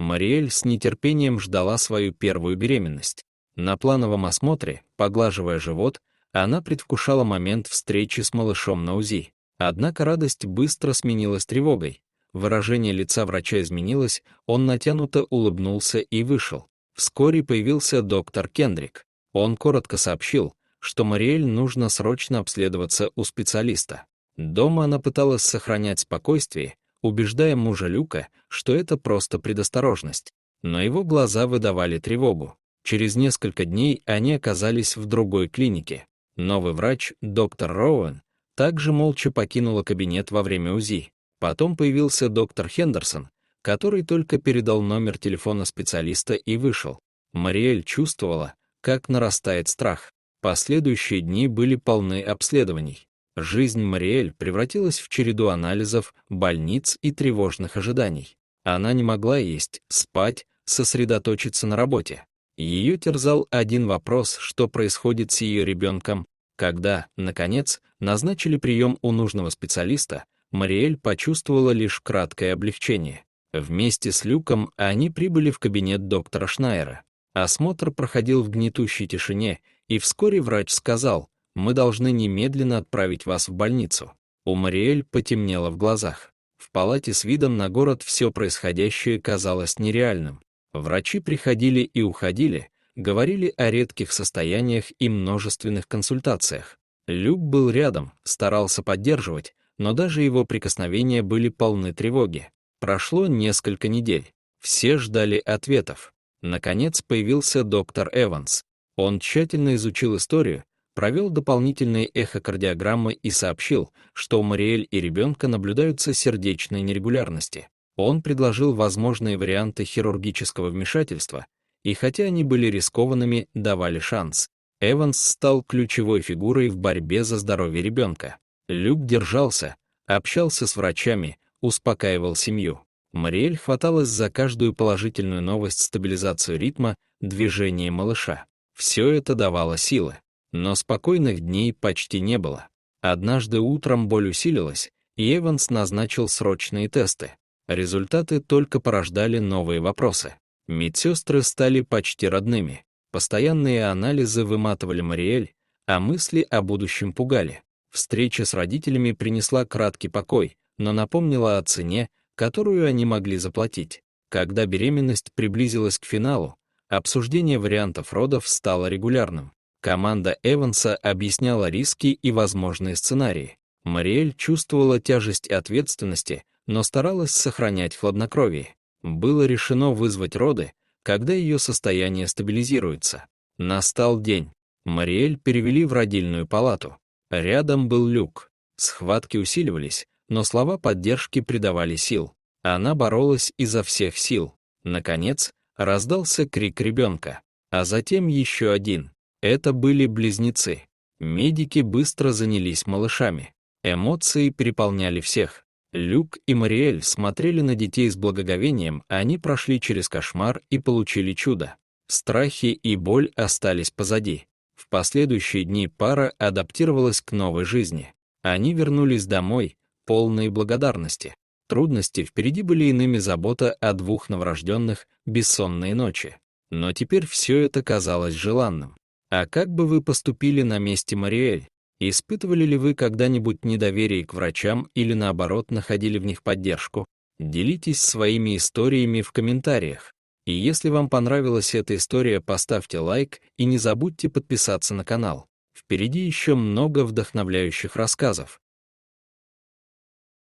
Мариэль с нетерпением ждала свою первую беременность. На плановом осмотре, поглаживая живот, она предвкушала момент встречи с малышом на УЗИ. Однако радость быстро сменилась тревогой. Выражение лица врача изменилось, он натянуто улыбнулся и вышел. Вскоре появился доктор Кендрик. Он коротко сообщил, что Мариэль нужно срочно обследоваться у специалиста. Дома она пыталась сохранять спокойствие, убеждая мужа Люка, что это просто предосторожность. Но его глаза выдавали тревогу. Через несколько дней они оказались в другой клинике. Новый врач, доктор Роуэн, также молча покинула кабинет во время УЗИ. Потом появился доктор Хендерсон, который только передал номер телефона специалиста и вышел. Мариэль чувствовала, как нарастает страх. Последующие дни были полны обследований. Жизнь Мариэль превратилась в череду анализов, больниц и тревожных ожиданий. Она не могла есть, спать, сосредоточиться на работе. Ее терзал один вопрос, что происходит с ее ребенком. Когда, наконец, назначили прием у нужного специалиста, Мариэль почувствовала лишь краткое облегчение. Вместе с Люком они прибыли в кабинет доктора Шнайера. Осмотр проходил в гнетущей тишине, и вскоре врач сказал: «Мы должны немедленно отправить вас в больницу». У Мариэль потемнело в глазах. В палате с видом на город все происходящее казалось нереальным. Врачи приходили и уходили, говорили о редких состояниях и множественных консультациях. Люк был рядом, старался поддерживать, но даже его прикосновения были полны тревоги. Прошло несколько недель. Все ждали ответов. Наконец появился доктор Эванс. Он тщательно изучил историю, провел дополнительные эхокардиограммы и сообщил, что у Мариэль и ребенка наблюдаются сердечные нерегулярности. Он предложил возможные варианты хирургического вмешательства, и хотя они были рискованными, давали шанс. Эванс стал ключевой фигурой в борьбе за здоровье ребенка. Люк держался, общался с врачами, успокаивал семью. Мариэль хваталась за каждую положительную новость, стабилизацию ритма, движения малыша. Все это давало силы. Но спокойных дней почти не было. Однажды утром боль усилилась, и Эванс назначил срочные тесты. Результаты только порождали новые вопросы. Медсестры стали почти родными. Постоянные анализы выматывали Мариэль, а мысли о будущем пугали. Встреча с родителями принесла краткий покой, но напомнила о цене, которую они могли заплатить. Когда беременность приблизилась к финалу, обсуждение вариантов родов стало регулярным. Команда Эванса объясняла риски и возможные сценарии. Мариэль чувствовала тяжесть ответственности, но старалась сохранять хладнокровие. Было решено вызвать роды, когда ее состояние стабилизируется. Настал день. Мариэль перевели в родильную палату. Рядом был Люк. Схватки усиливались, но слова поддержки придавали сил. Она боролась изо всех сил. Наконец, раздался крик ребенка, а затем еще один. Это были близнецы. Медики быстро занялись малышами. Эмоции переполняли всех. Люк и Мариэль смотрели на детей с благоговением, они прошли через кошмар и получили чудо. Страхи и боль остались позади. В последующие дни пара адаптировалась к новой жизни. Они вернулись домой, полные благодарности. Трудности впереди были иными: забота о двух новорожденных, бессонные ночи. Но теперь все это казалось желанным. А как бы вы поступили на месте Мариэль? Испытывали ли вы когда-нибудь недоверие к врачам или, наоборот, находили в них поддержку? Делитесь своими историями в комментариях. И если вам понравилась эта история, поставьте лайк и не забудьте подписаться на канал. Впереди еще много вдохновляющих рассказов.